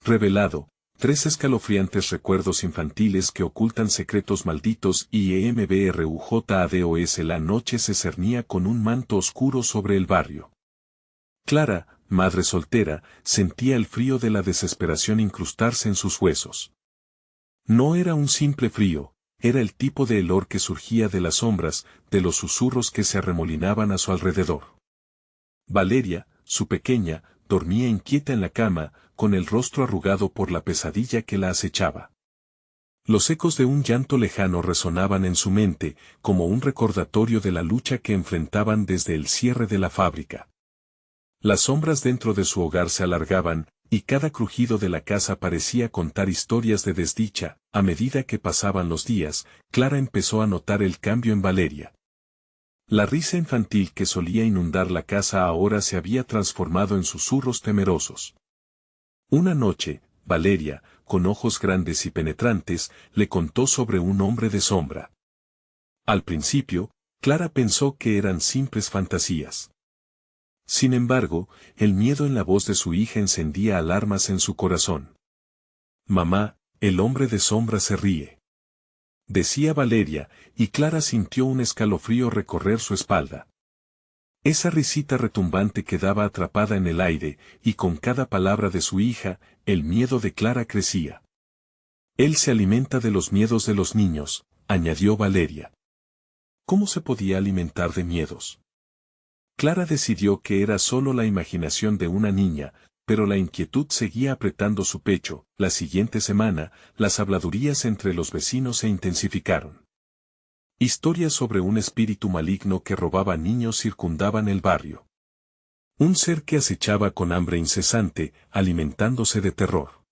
Revelado, 3 escalofriantes recuerdos infantiles que ocultan secretos malditos y EMBRUJADOS. La noche se cernía con un manto oscuro sobre el barrio. Clara, madre soltera, sentía el frío de la desesperación incrustarse en sus huesos. No era un simple frío, era el tipo de helor que surgía de las sombras, de los susurros que se arremolinaban a su alrededor. Valeria, su pequeña, dormía inquieta en la cama, con el rostro arrugado por la pesadilla que la acechaba. Los ecos de un llanto lejano resonaban en su mente, como un recordatorio de la lucha que enfrentaban desde el cierre de la fábrica. Las sombras dentro de su hogar se alargaban, y cada crujido de la casa parecía contar historias de desdicha. A medida que pasaban los días, Clara empezó a notar el cambio en Valeria. La risa infantil que solía inundar la casa ahora se había transformado en susurros temerosos. Una noche, Valeria, con ojos grandes y penetrantes, le contó sobre un hombre de sombra. Al principio, Clara pensó que eran simples fantasías. Sin embargo, el miedo en la voz de su hija encendía alarmas en su corazón. «Mamá, el hombre de sombra se ríe», decía Valeria, y Clara sintió un escalofrío recorrer su espalda. Esa risita retumbante quedaba atrapada en el aire, y con cada palabra de su hija, el miedo de Clara crecía. «Él se alimenta de los miedos de los niños», añadió Valeria. ¿Cómo se podía alimentar de miedos? Clara decidió que era solo la imaginación de una niña, pero la inquietud seguía apretando su pecho. La siguiente semana, las habladurías entre los vecinos se intensificaron. Historias sobre un espíritu maligno que robaba niños circundaban el barrio. Un ser que acechaba con hambre incesante, alimentándose de terror.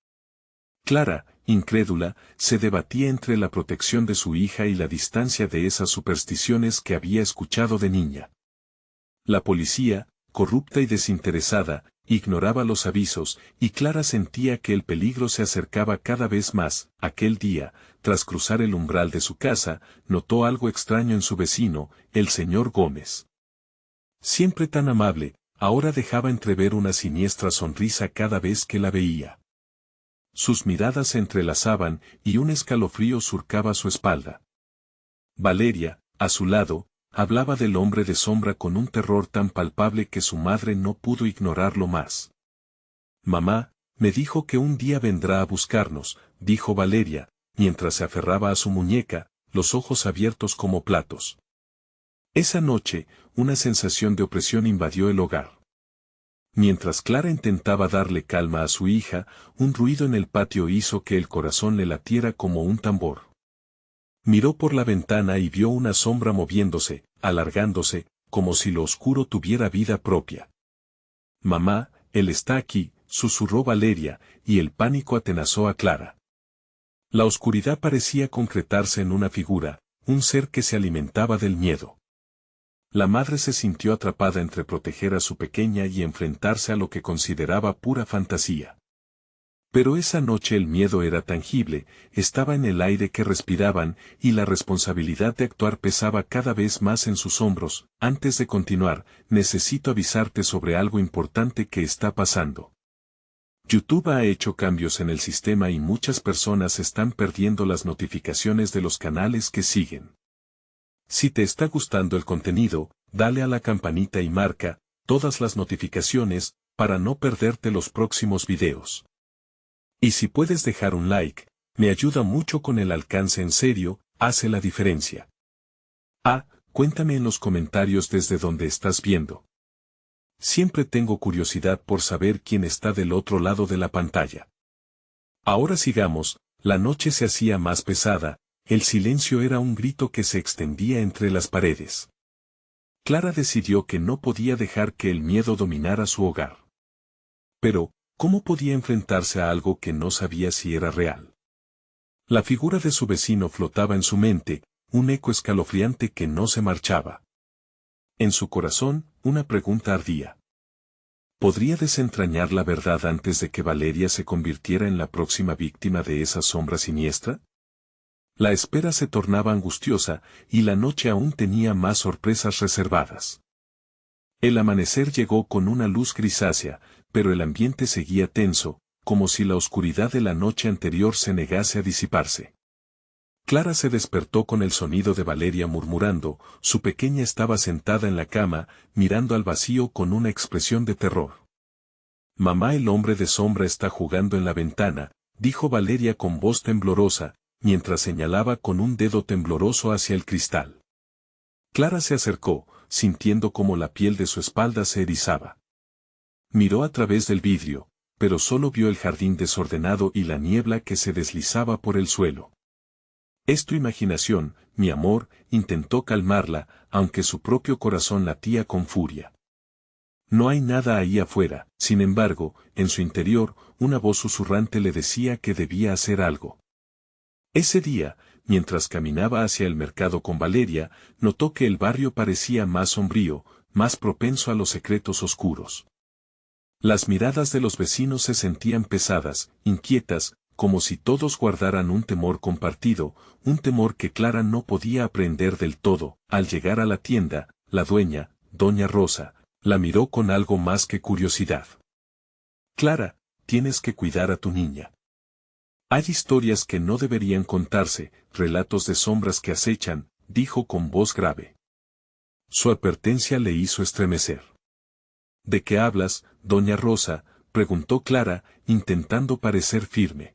Clara, incrédula, se debatía entre la protección de su hija y la distancia de esas supersticiones que había escuchado de niña. La policía, corrupta y desinteresada, ignoraba los avisos, y Clara sentía que el peligro se acercaba cada vez más. Aquel día, tras cruzar el umbral de su casa, notó algo extraño en su vecino, el señor Gómez. Siempre tan amable, ahora dejaba entrever una siniestra sonrisa cada vez que la veía. Sus miradas se entrelazaban, y un escalofrío surcaba su espalda. Valeria, a su lado, hablaba del hombre de sombra con un terror tan palpable que su madre no pudo ignorarlo más. «Mamá, me dijo que un día vendrá a buscarnos», dijo Valeria, mientras se aferraba a su muñeca, los ojos abiertos como platos. Esa noche, una sensación de opresión invadió el hogar. Mientras Clara intentaba darle calma a su hija, un ruido en el patio hizo que el corazón le latiera como un tambor. Miró por la ventana y vio una sombra moviéndose, alargándose, como si lo oscuro tuviera vida propia. «Mamá, él está aquí», susurró Valeria, y el pánico atenazó a Clara. La oscuridad parecía concretarse en una figura, un ser que se alimentaba del miedo. La madre se sintió atrapada entre proteger a su pequeña y enfrentarse a lo que consideraba pura fantasía. Pero esa noche el miedo era tangible, estaba en el aire que respiraban, y la responsabilidad de actuar pesaba cada vez más en sus hombros. Antes de continuar, necesito avisarte sobre algo importante que está pasando. YouTube ha hecho cambios en el sistema y muchas personas están perdiendo las notificaciones de los canales que siguen. Si te está gustando el contenido, dale a la campanita y marca todas las notificaciones para no perderte los próximos videos. Y si puedes dejar un like, me ayuda mucho con el alcance. En serio, hace la diferencia. Cuéntame en los comentarios desde donde estás viendo. Siempre tengo curiosidad por saber quién está del otro lado de la pantalla. Ahora sigamos, la noche se hacía más pesada, el silencio era un grito que se extendía entre las paredes. Clara decidió que no podía dejar que el miedo dominara su hogar. Pero, ¿cómo podía enfrentarse a algo que no sabía si era real? La figura de su vecino flotaba en su mente, un eco escalofriante que no se marchaba. En su corazón, una pregunta ardía. ¿Podría desentrañar la verdad antes de que Valeria se convirtiera en la próxima víctima de esa sombra siniestra? La espera se tornaba angustiosa, y la noche aún tenía más sorpresas reservadas. El amanecer llegó con una luz grisácea, pero el ambiente seguía tenso, como si la oscuridad de la noche anterior se negase a disiparse. Clara se despertó con el sonido de Valeria murmurando, su pequeña estaba sentada en la cama, mirando al vacío con una expresión de terror. Mamá, el hombre de sombra está jugando en la ventana, dijo Valeria con voz temblorosa, mientras señalaba con un dedo tembloroso hacia el cristal. Clara se acercó, sintiendo como la piel de su espalda se erizaba. Miró a través del vidrio, pero solo vio el jardín desordenado y la niebla que se deslizaba por el suelo. Es tu imaginación, mi amor, intentó calmarla, aunque su propio corazón latía con furia. No hay nada ahí afuera, sin embargo, en su interior, una voz susurrante le decía que debía hacer algo. Ese día, mientras caminaba hacia el mercado con Valeria, notó que el barrio parecía más sombrío, más propenso a los secretos oscuros. Las miradas de los vecinos se sentían pesadas, inquietas, como si todos guardaran un temor compartido, un temor que Clara no podía aprender del todo. Al llegar a la tienda, la dueña, doña Rosa, la miró con algo más que curiosidad. Clara, tienes que cuidar a tu niña. Hay historias que no deberían contarse, relatos de sombras que acechan, dijo con voz grave. Su advertencia le hizo estremecer. ¿De qué hablas, doña Rosa?, preguntó Clara, intentando parecer firme.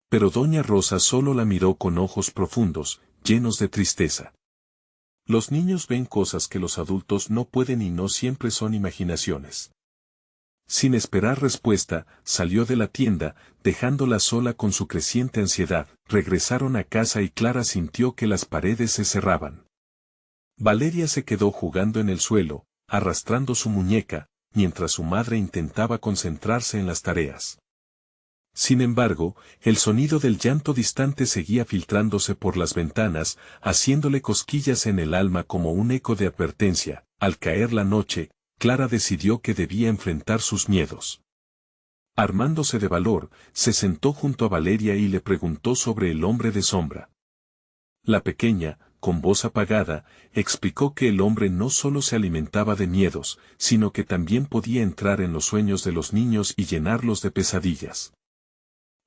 Pero doña Rosa solo la miró con ojos profundos, llenos de tristeza. Los niños ven cosas que los adultos no pueden y no siempre son imaginaciones. Sin esperar respuesta, salió de la tienda, dejándola sola con su creciente ansiedad. Regresaron a casa y Clara sintió que las paredes se cerraban. Valeria se quedó jugando en el suelo, arrastrando su muñeca, mientras su madre intentaba concentrarse en las tareas. Sin embargo, el sonido del llanto distante seguía filtrándose por las ventanas, haciéndole cosquillas en el alma como un eco de advertencia. Al caer la noche, Clara decidió que debía enfrentar sus miedos. Armándose de valor, se sentó junto a Valeria y le preguntó sobre el hombre de sombra. La pequeña, con voz apagada, explicó que el hombre no solo se alimentaba de miedos, sino que también podía entrar en los sueños de los niños y llenarlos de pesadillas.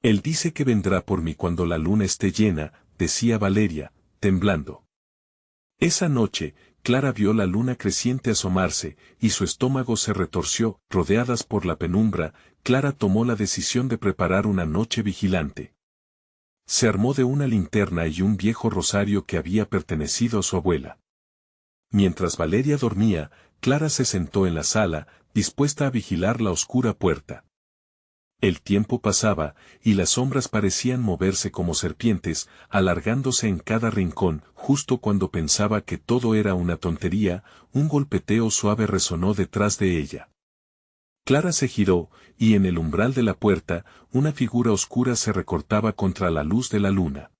Él dice que vendrá por mí cuando la luna esté llena, decía Valeria, temblando. Esa noche, Clara vio la luna creciente asomarse, y su estómago se retorció. Rodeadas por la penumbra, Clara tomó la decisión de preparar una noche vigilante. Se armó de una linterna y un viejo rosario que había pertenecido a su abuela. Mientras Valeria dormía, Clara se sentó en la sala, dispuesta a vigilar la oscura puerta. El tiempo pasaba, y las sombras parecían moverse como serpientes, alargándose en cada rincón. Justo cuando pensaba que todo era una tontería, un golpeteo suave resonó detrás de ella. Clara se giró, y en el umbral de la puerta, una figura oscura se recortaba contra la luz de la luna.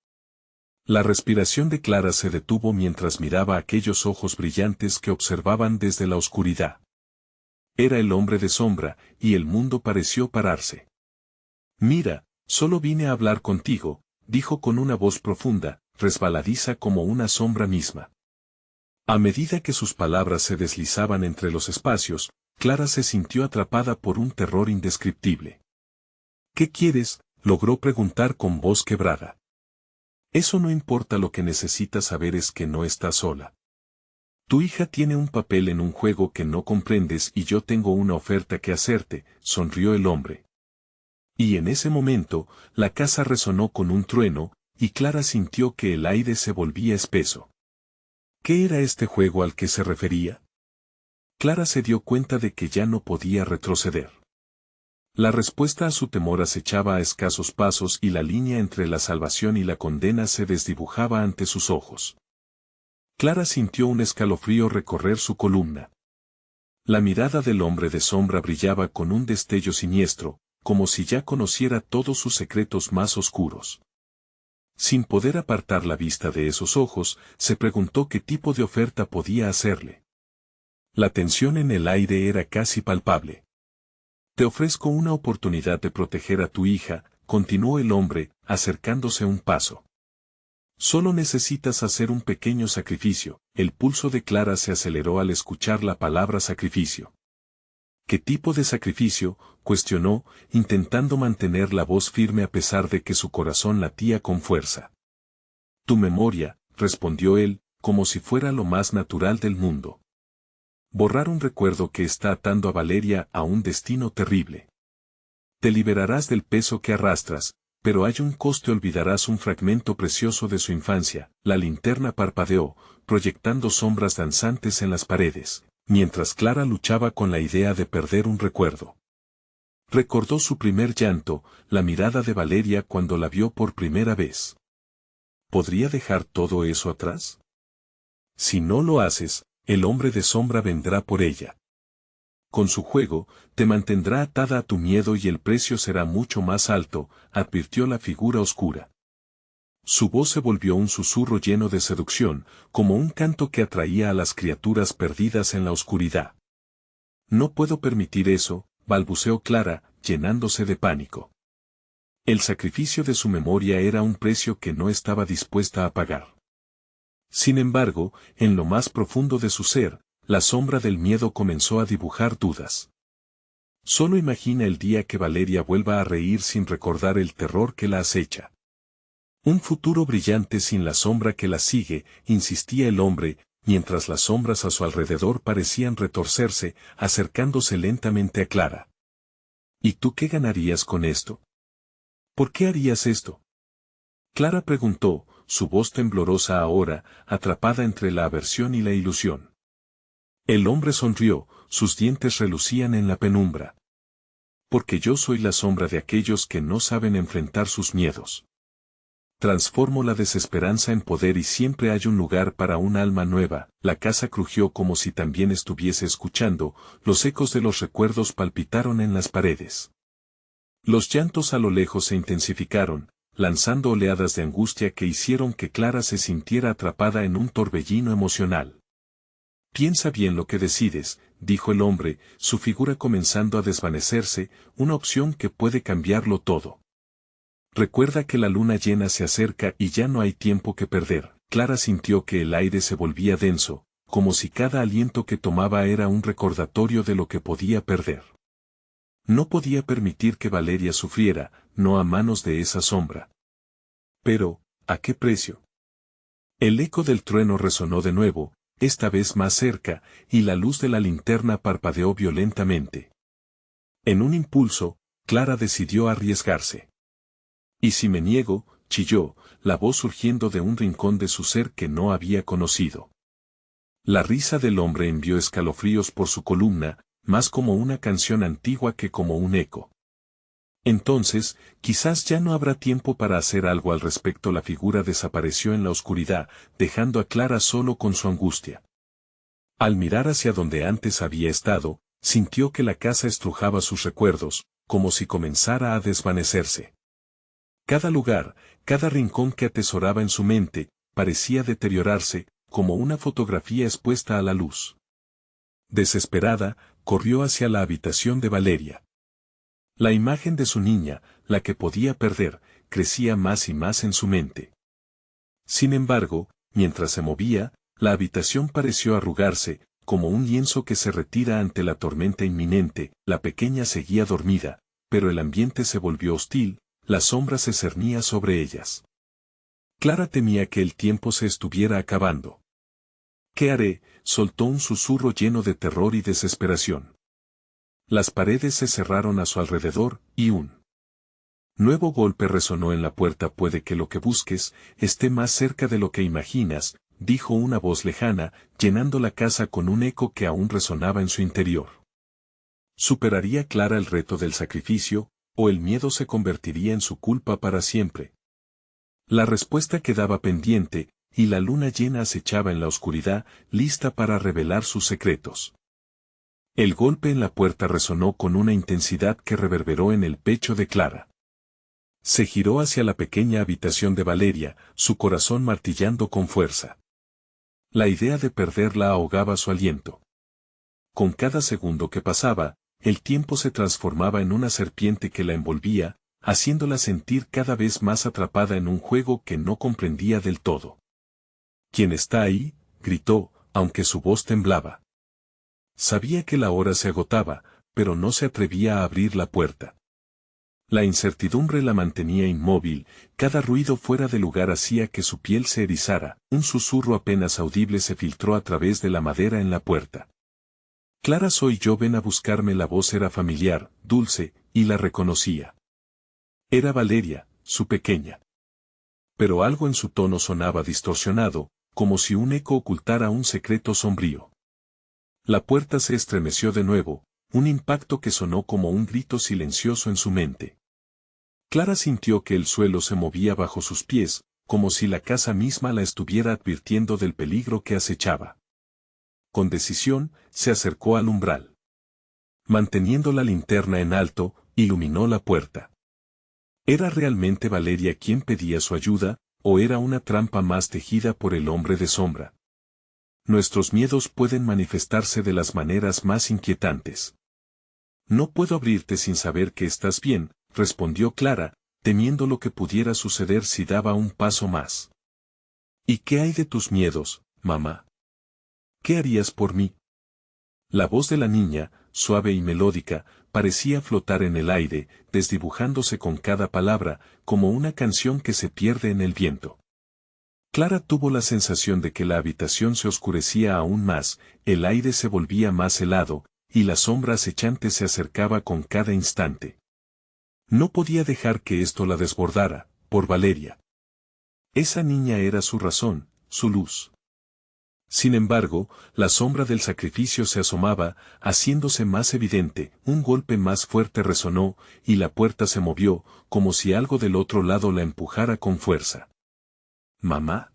La respiración de Clara se detuvo mientras miraba aquellos ojos brillantes que observaban desde la oscuridad. Era el hombre de sombra, y el mundo pareció pararse. Mira, solo vine a hablar contigo, dijo con una voz profunda, resbaladiza como una sombra misma. A medida que sus palabras se deslizaban entre los espacios, Clara se sintió atrapada por un terror indescriptible. ¿Qué quieres?, logró preguntar con voz quebrada. Eso no importa, lo que necesitas saber es que no estás sola. Tu hija tiene un papel en un juego que no comprendes y yo tengo una oferta que hacerte, sonrió el hombre. Y en ese momento, la casa resonó con un trueno, y Clara sintió que el aire se volvía espeso. ¿Qué era este juego al que se refería? Clara se dio cuenta de que ya no podía retroceder. La respuesta a su temor acechaba a escasos pasos y la línea entre la salvación y la condena se desdibujaba ante sus ojos. Clara sintió un escalofrío recorrer su columna. La mirada del hombre de sombra brillaba con un destello siniestro, como si ya conociera todos sus secretos más oscuros. Sin poder apartar la vista de esos ojos, se preguntó qué tipo de oferta podía hacerle. La tensión en el aire era casi palpable. Te ofrezco una oportunidad de proteger a tu hija, continuó el hombre, acercándose un paso. Solo necesitas hacer un pequeño sacrificio. El pulso de Clara se aceleró al escuchar la palabra sacrificio. ¿Qué tipo de sacrificio?, cuestionó, intentando mantener la voz firme a pesar de que su corazón latía con fuerza. Tu memoria, respondió él, como si fuera lo más natural del mundo. Borrar un recuerdo que está atando a Valeria a un destino terrible. Te liberarás del peso que arrastras, pero hay un coste: olvidarás un fragmento precioso de su infancia. La linterna parpadeó, proyectando sombras danzantes en las paredes, mientras Clara luchaba con la idea de perder un recuerdo. Recordó su primer llanto, la mirada de Valeria cuando la vio por primera vez. ¿Podría dejar todo eso atrás? Si no lo haces, el hombre de sombra vendrá por ella. Con su juego, te mantendrá atada a tu miedo y el precio será mucho más alto, advirtió la figura oscura. Su voz se volvió un susurro lleno de seducción, como un canto que atraía a las criaturas perdidas en la oscuridad. No puedo permitir eso, balbuceó Clara, llenándose de pánico. El sacrificio de su memoria era un precio que no estaba dispuesta a pagar. Sin embargo, en lo más profundo de su ser, la sombra del miedo comenzó a dibujar dudas. Solo imagina el día que Valeria vuelva a reír sin recordar el terror que la acecha. Un futuro brillante sin la sombra que la sigue, insistía el hombre, mientras las sombras a su alrededor parecían retorcerse, acercándose lentamente a Clara. ¿Y tú qué ganarías con esto? ¿Por qué harías esto? Clara preguntó, su voz temblorosa ahora, atrapada entre la aversión y la ilusión. El hombre sonrió, sus dientes relucían en la penumbra. Porque yo soy la sombra de aquellos que no saben enfrentar sus miedos. Transformo la desesperanza en poder y siempre hay un lugar para un alma nueva. La casa crujió como si también estuviese escuchando, los ecos de los recuerdos palpitaron en las paredes. Los llantos a lo lejos se intensificaron, lanzando oleadas de angustia que hicieron que Clara se sintiera atrapada en un torbellino emocional. Piensa bien lo que decides, dijo el hombre, su figura comenzando a desvanecerse, una opción que puede cambiarlo todo. Recuerda que la luna llena se acerca y ya no hay tiempo que perder. Clara sintió que el aire se volvía denso, como si cada aliento que tomaba era un recordatorio de lo que podía perder. No podía permitir que Valeria sufriera, no a manos de esa sombra. Pero, ¿a qué precio? El eco del trueno resonó de nuevo, esta vez más cerca, y la luz de la linterna parpadeó violentamente. En un impulso, Clara decidió arriesgarse. ¿Y si me niego?, chilló, la voz surgiendo de un rincón de su ser que no había conocido. La risa del hombre envió escalofríos por su columna, más como una canción antigua que como un eco. Entonces, quizás ya no habrá tiempo para hacer algo al respecto. La figura desapareció en la oscuridad, dejando a Clara solo con su angustia. Al mirar hacia donde antes había estado, sintió que la casa estrujaba sus recuerdos, como si comenzara a desvanecerse. Cada lugar, cada rincón que atesoraba en su mente, parecía deteriorarse, como una fotografía expuesta a la luz. Desesperada, corrió hacia la habitación de Valeria. La imagen de su niña, la que podía perder, crecía más y más en su mente. Sin embargo, mientras se movía, la habitación pareció arrugarse, como un lienzo que se retira ante la tormenta inminente. La pequeña seguía dormida, pero el ambiente se volvió hostil, la sombra se cernía sobre ellas. Clara temía que el tiempo se estuviera acabando. ¿Qué haré?, soltó un susurro lleno de terror y desesperación. Las paredes se cerraron a su alrededor, y un nuevo golpe resonó en la puerta. Puede que lo que busques esté más cerca de lo que imaginas, dijo una voz lejana, llenando la casa con un eco que aún resonaba en su interior. ¿Superaría Clara el reto del sacrificio, o el miedo se convertiría en su culpa para siempre? La respuesta quedaba pendiente, y la luna llena acechaba en la oscuridad, lista para revelar sus secretos. El golpe en la puerta resonó con una intensidad que reverberó en el pecho de Clara. Se giró hacia la pequeña habitación de Valeria, su corazón martillando con fuerza. La idea de perderla ahogaba su aliento. Con cada segundo que pasaba, el tiempo se transformaba en una serpiente que la envolvía, haciéndola sentir cada vez más atrapada en un juego que no comprendía del todo. ¿Quién está ahí?, gritó, aunque su voz temblaba. Sabía que la hora se agotaba, pero no se atrevía a abrir la puerta. La incertidumbre la mantenía inmóvil, cada ruido fuera de lugar hacía que su piel se erizara, un susurro apenas audible se filtró a través de la madera en la puerta. Clara, soy yo, ven a buscarme. La voz era familiar, dulce, y la reconocía. Era Valeria, su pequeña. Pero algo en su tono sonaba distorsionado, como si un eco ocultara un secreto sombrío. La puerta se estremeció de nuevo, un impacto que sonó como un grito silencioso en su mente. Clara sintió que el suelo se movía bajo sus pies, como si la casa misma la estuviera advirtiendo del peligro que acechaba. Con decisión, se acercó al umbral. Manteniendo la linterna en alto, iluminó la puerta. ¿Era realmente Valeria quien pedía su ayuda, o era una trampa más tejida por el hombre de sombra? Nuestros miedos pueden manifestarse de las maneras más inquietantes. No puedo abrirte sin saber que estás bien, respondió Clara, temiendo lo que pudiera suceder si daba un paso más. ¿Y qué hay de tus miedos, mamá? ¿Qué harías por mí? La voz de la niña, suave y melódica, parecía flotar en el aire, desdibujándose con cada palabra, como una canción que se pierde en el viento. Clara tuvo la sensación de que la habitación se oscurecía aún más, el aire se volvía más helado, y la sombra acechante se acercaba con cada instante. No podía dejar que esto la desbordara, por Valeria. Esa niña era su razón, su luz. Sin embargo, la sombra del sacrificio se asomaba, haciéndose más evidente, un golpe más fuerte resonó, y la puerta se movió, como si algo del otro lado la empujara con fuerza. «Mamá.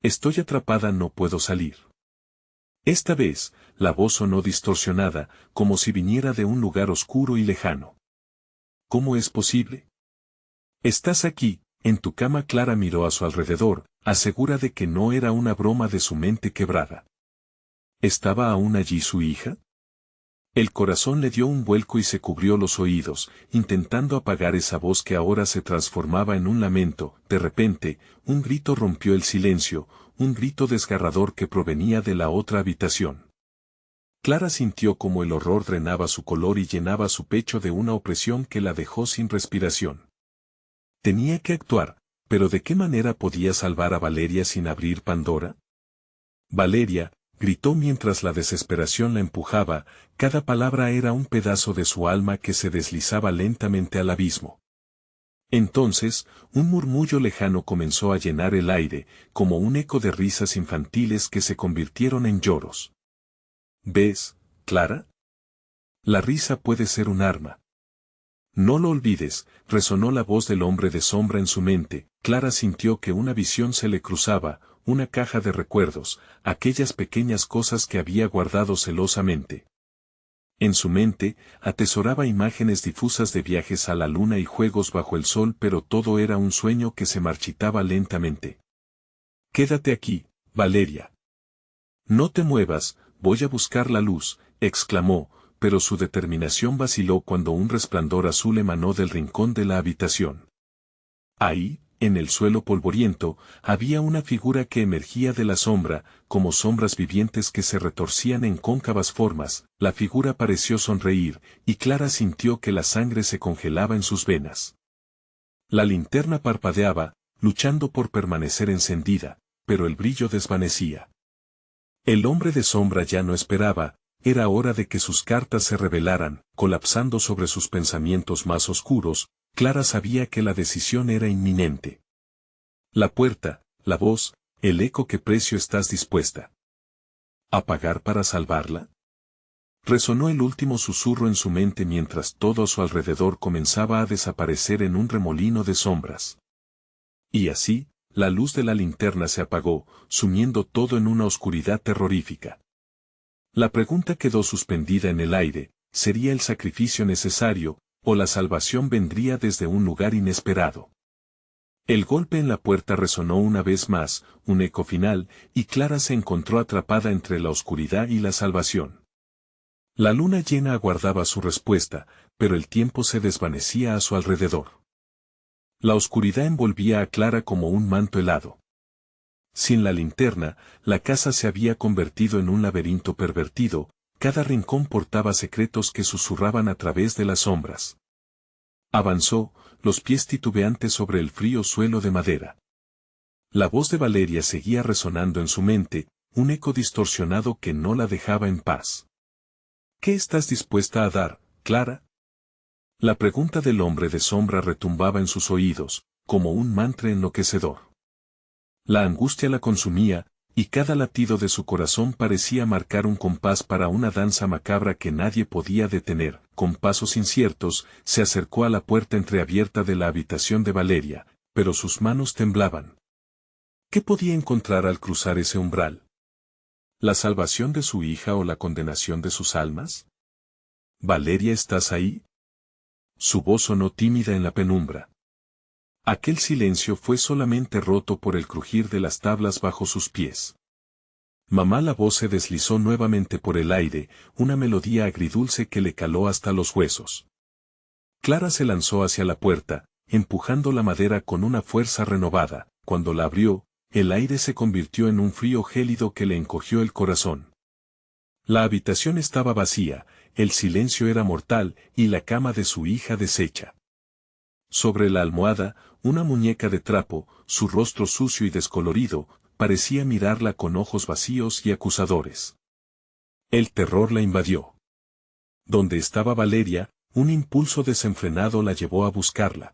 Estoy atrapada, no puedo salir». Esta vez, la voz sonó distorsionada, como si viniera de un lugar oscuro y lejano. «¿Cómo es posible? Estás aquí, en tu cama». Clara miró a su alrededor, asegura de que no era una broma de su mente quebrada. ¿Estaba aún allí su hija? El corazón le dio un vuelco y se cubrió los oídos, intentando apagar esa voz que ahora se transformaba en un lamento. De repente, un grito rompió el silencio, un grito desgarrador que provenía de la otra habitación. Clara sintió como el horror drenaba su color y llenaba su pecho de una opresión que la dejó sin respiración. Tenía que actuar, pero ¿de qué manera podía salvar a Valeria sin abrir Pandora? «Valeria», gritó mientras la desesperación la empujaba, cada palabra era un pedazo de su alma que se deslizaba lentamente al abismo. Entonces, un murmullo lejano comenzó a llenar el aire, como un eco de risas infantiles que se convirtieron en lloros. «¿Ves, Clara? La risa puede ser un arma. No lo olvides», resonó la voz del hombre de sombra en su mente. Clara sintió que una visión se le cruzaba, una caja de recuerdos, aquellas pequeñas cosas que había guardado celosamente. En su mente, atesoraba imágenes difusas de viajes a la luna y juegos bajo el sol, pero todo era un sueño que se marchitaba lentamente. «Quédate aquí, Valeria. No te muevas, voy a buscar la luz», exclamó, pero su determinación vaciló cuando un resplandor azul emanó del rincón de la habitación. Ahí, en el suelo polvoriento, había una figura que emergía de la sombra, como sombras vivientes que se retorcían en cóncavas formas. La figura pareció sonreír, y Clara sintió que la sangre se congelaba en sus venas. La linterna parpadeaba, luchando por permanecer encendida, pero el brillo desvanecía. El hombre de sombra ya no esperaba, era hora de que sus cartas se revelaran, colapsando sobre sus pensamientos más oscuros. Clara sabía que la decisión era inminente. La puerta, la voz, el eco. ¿Qué precio estás dispuesta a pagar para salvarla? Resonó el último susurro en su mente mientras todo a su alrededor comenzaba a desaparecer en un remolino de sombras. Y así, la luz de la linterna se apagó, sumiendo todo en una oscuridad terrorífica. La pregunta quedó suspendida en el aire: ¿sería el sacrificio necesario, o la salvación vendría desde un lugar inesperado? El golpe en la puerta resonó una vez más, un eco final, y Clara se encontró atrapada entre la oscuridad y la salvación. La luna llena aguardaba su respuesta, pero el tiempo se desvanecía a su alrededor. La oscuridad envolvía a Clara como un manto helado. Sin la linterna, la casa se había convertido en un laberinto pervertido, Cada rincón portaba secretos que susurraban a través de las sombras. Avanzó, los pies titubeantes sobre el frío suelo de madera. La voz de Valeria seguía resonando en su mente, un eco distorsionado que no la dejaba en paz. ¿Qué estás dispuesta a dar, Clara? La pregunta del hombre de sombra retumbaba en sus oídos, como un mantra enloquecedor. La angustia la consumía, y cada latido de su corazón parecía marcar un compás para una danza macabra que nadie podía detener. Con pasos inciertos, se acercó a la puerta entreabierta de la habitación de Valeria, pero sus manos temblaban. ¿Qué podía encontrar al cruzar ese umbral? ¿La salvación de su hija o la condenación de sus almas? «Valeria, ¿estás ahí?». Su voz sonó tímida en la penumbra. Aquel silencio fue solamente roto por el crujir de las tablas bajo sus pies. Mamá, la voz se deslizó nuevamente por el aire, una melodía agridulce que le caló hasta los huesos. Clara se lanzó hacia la puerta, empujando la madera con una fuerza renovada. Cuando la abrió, el aire se convirtió en un frío gélido que le encogió el corazón. La habitación estaba vacía, el silencio era mortal y la cama de su hija deshecha. Sobre la almohada, una muñeca de trapo, su rostro sucio y descolorido, parecía mirarla con ojos vacíos y acusadores. El terror la invadió. Donde estaba Valeria, un impulso desenfrenado la llevó a buscarla.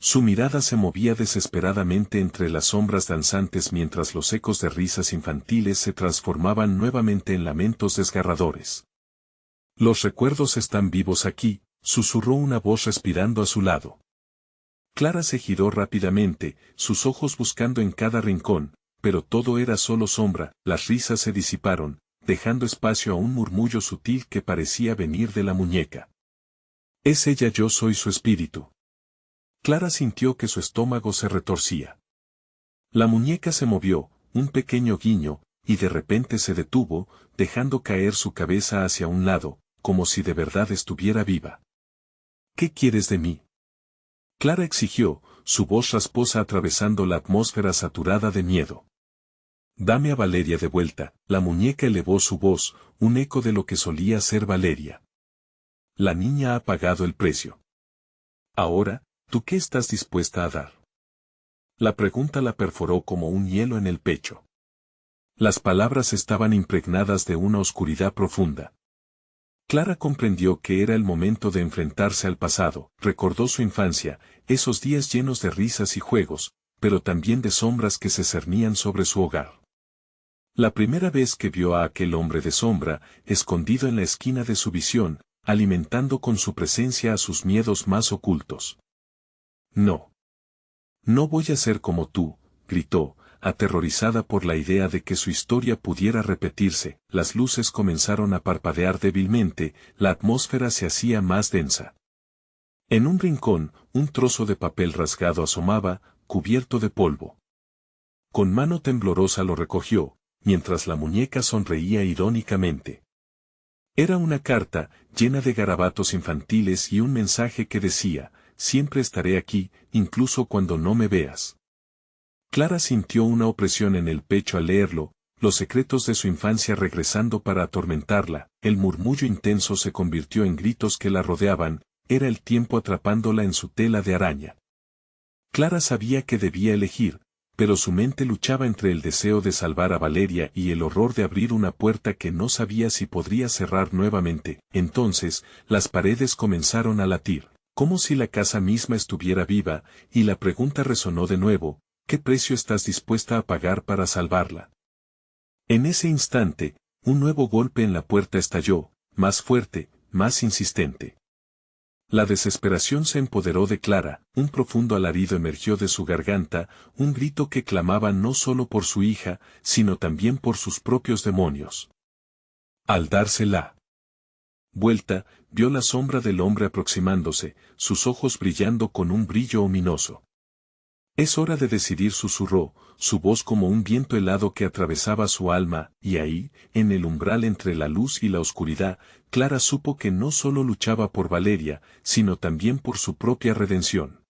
Su mirada se movía desesperadamente entre las sombras danzantes mientras los ecos de risas infantiles se transformaban nuevamente en lamentos desgarradores. «Los recuerdos están vivos aquí», susurró una voz respirando a su lado. Clara se giró rápidamente, sus ojos buscando en cada rincón, pero todo era solo sombra. Las risas se disiparon, dejando espacio a un murmullo sutil que parecía venir de la muñeca. «Es ella, yo soy su espíritu». Clara sintió que su estómago se retorcía. La muñeca se movió, un pequeño guiño, y de repente se detuvo, dejando caer su cabeza hacia un lado, como si de verdad estuviera viva. «¿Qué quieres de mí?». Clara exigió, su voz rasposa atravesando la atmósfera saturada de miedo. «Dame a Valeria de vuelta». La muñeca elevó su voz, un eco de lo que solía ser Valeria. «La niña ha pagado el precio. Ahora, ¿tú qué estás dispuesta a dar?». La pregunta la perforó como un hielo en el pecho. Las palabras estaban impregnadas de una oscuridad profunda. Clara comprendió que era el momento de enfrentarse al pasado, recordó su infancia, esos días llenos de risas y juegos, pero también de sombras que se cernían sobre su hogar. La primera vez que vio a aquel hombre de sombra, escondido en la esquina de su visión, alimentando con su presencia a sus miedos más ocultos. «No. No voy a ser como tú», gritó, aterrorizada por la idea de que su historia pudiera repetirse. Las luces comenzaron a parpadear débilmente, la atmósfera se hacía más densa. En un rincón, un trozo de papel rasgado asomaba, cubierto de polvo. Con mano temblorosa lo recogió, mientras la muñeca sonreía irónicamente. Era una carta, llena de garabatos infantiles y un mensaje que decía: «Siempre estaré aquí, incluso cuando no me veas». Clara sintió una opresión en el pecho al leerlo, los secretos de su infancia regresando para atormentarla. El murmullo intenso se convirtió en gritos que la rodeaban, era el tiempo atrapándola en su tela de araña. Clara sabía que debía elegir, pero su mente luchaba entre el deseo de salvar a Valeria y el horror de abrir una puerta que no sabía si podría cerrar nuevamente. Entonces, las paredes comenzaron a latir, como si la casa misma estuviera viva, y la pregunta resonó de nuevo: ¿qué precio estás dispuesta a pagar para salvarla? En ese instante, un nuevo golpe en la puerta estalló, más fuerte, más insistente. La desesperación se empoderó de Clara, un profundo alarido emergió de su garganta, un grito que clamaba no solo por su hija, sino también por sus propios demonios. Al dársela vuelta, vio la sombra del hombre aproximándose, sus ojos brillando con un brillo ominoso. «Es hora de decidir», susurró, su voz como un viento helado que atravesaba su alma, y ahí, en el umbral entre la luz y la oscuridad, Clara supo que no solo luchaba por Valeria, sino también por su propia redención.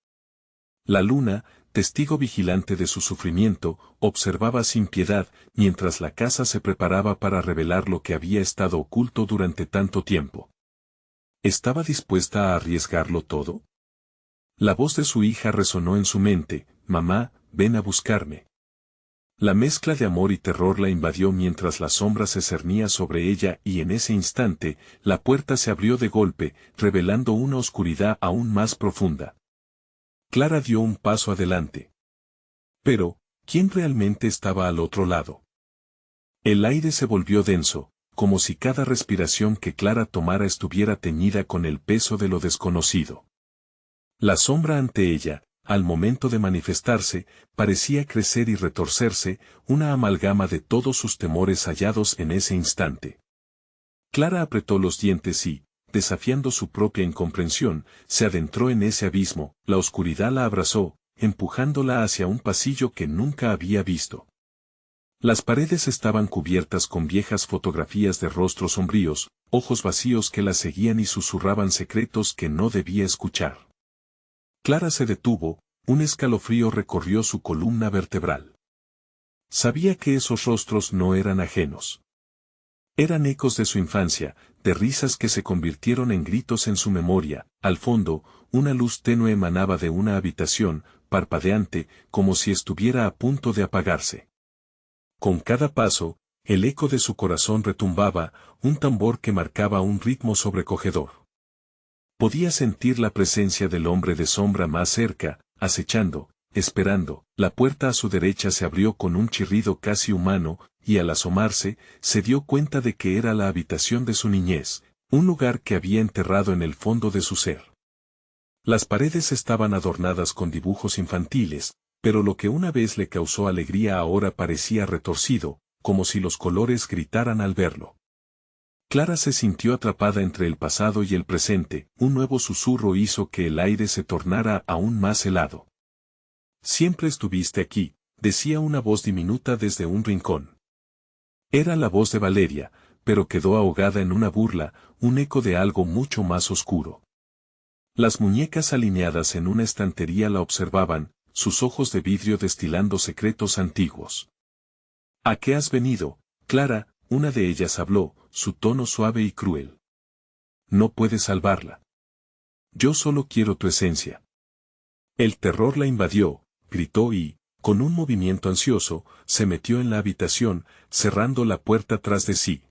La luna, testigo vigilante de su sufrimiento, observaba sin piedad, mientras la casa se preparaba para revelar lo que había estado oculto durante tanto tiempo. ¿Estaba dispuesta a arriesgarlo todo? La voz de su hija resonó en su mente: «Mamá, ven a buscarme». La mezcla de amor y terror la invadió mientras la sombra se cernía sobre ella, y en ese instante, la puerta se abrió de golpe, revelando una oscuridad aún más profunda. Clara dio un paso adelante. Pero, ¿quién realmente estaba al otro lado? El aire se volvió denso, como si cada respiración que Clara tomara estuviera teñida con el peso de lo desconocido. La sombra ante ella, al momento de manifestarse, parecía crecer y retorcerse, una amalgama de todos sus temores hallados en ese instante. Clara apretó los dientes y, desafiando su propia incomprensión, se adentró en ese abismo. La oscuridad la abrazó, empujándola hacia un pasillo que nunca había visto. Las paredes estaban cubiertas con viejas fotografías de rostros sombríos, ojos vacíos que la seguían y susurraban secretos que no debía escuchar. Clara se detuvo, un escalofrío recorrió su columna vertebral. Sabía que esos rostros no eran ajenos. Eran ecos de su infancia, de risas que se convirtieron en gritos en su memoria. Al fondo, una luz tenue emanaba de una habitación, parpadeante, como si estuviera a punto de apagarse. Con cada paso, el eco de su corazón retumbaba, un tambor que marcaba un ritmo sobrecogedor. Podía sentir la presencia del hombre de sombra más cerca, acechando, esperando. La puerta a su derecha se abrió con un chirrido casi humano, y al asomarse, se dio cuenta de que era la habitación de su niñez, un lugar que había enterrado en el fondo de su ser. Las paredes estaban adornadas con dibujos infantiles, pero lo que una vez le causó alegría ahora parecía retorcido, como si los colores gritaran al verlo. Clara se sintió atrapada entre el pasado y el presente. Un nuevo susurro hizo que el aire se tornara aún más helado. «Siempre estuviste aquí», decía una voz diminuta desde un rincón. Era la voz de Valeria, pero quedó ahogada en una burla, un eco de algo mucho más oscuro. Las muñecas alineadas en una estantería la observaban, sus ojos de vidrio destilando secretos antiguos. «¿A qué has venido, Clara?», una de ellas habló, su tono suave y cruel. «No puedes salvarla. Yo solo quiero tu esencia». El terror la invadió, gritó y, con un movimiento ansioso, se metió en la habitación, cerrando la puerta tras de sí.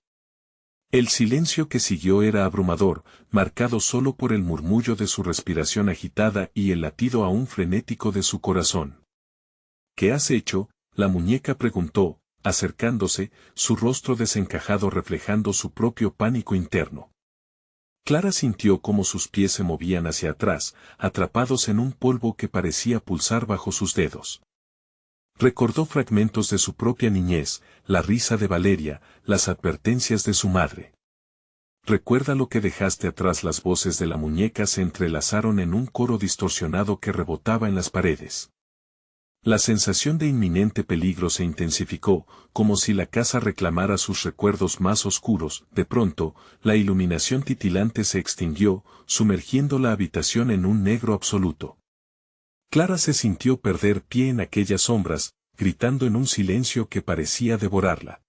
El silencio que siguió era abrumador, marcado solo por el murmullo de su respiración agitada y el latido aún frenético de su corazón. «¿Qué has hecho?», la muñeca preguntó, acercándose, su rostro desencajado reflejando su propio pánico interno. Clara sintió cómo sus pies se movían hacia atrás, atrapados en un polvo que parecía pulsar bajo sus dedos. Recordó fragmentos de su propia niñez, la risa de Valeria, las advertencias de su madre. «Recuerda lo que dejaste atrás». Las voces de la muñeca se entrelazaron en un coro distorsionado que rebotaba en las paredes. La sensación de inminente peligro se intensificó, como si la casa reclamara sus recuerdos más oscuros. De pronto, la iluminación titilante se extinguió, sumergiendo la habitación en un negro absoluto. Clara se sintió perder pie en aquellas sombras, gritando en un silencio que parecía devorarla.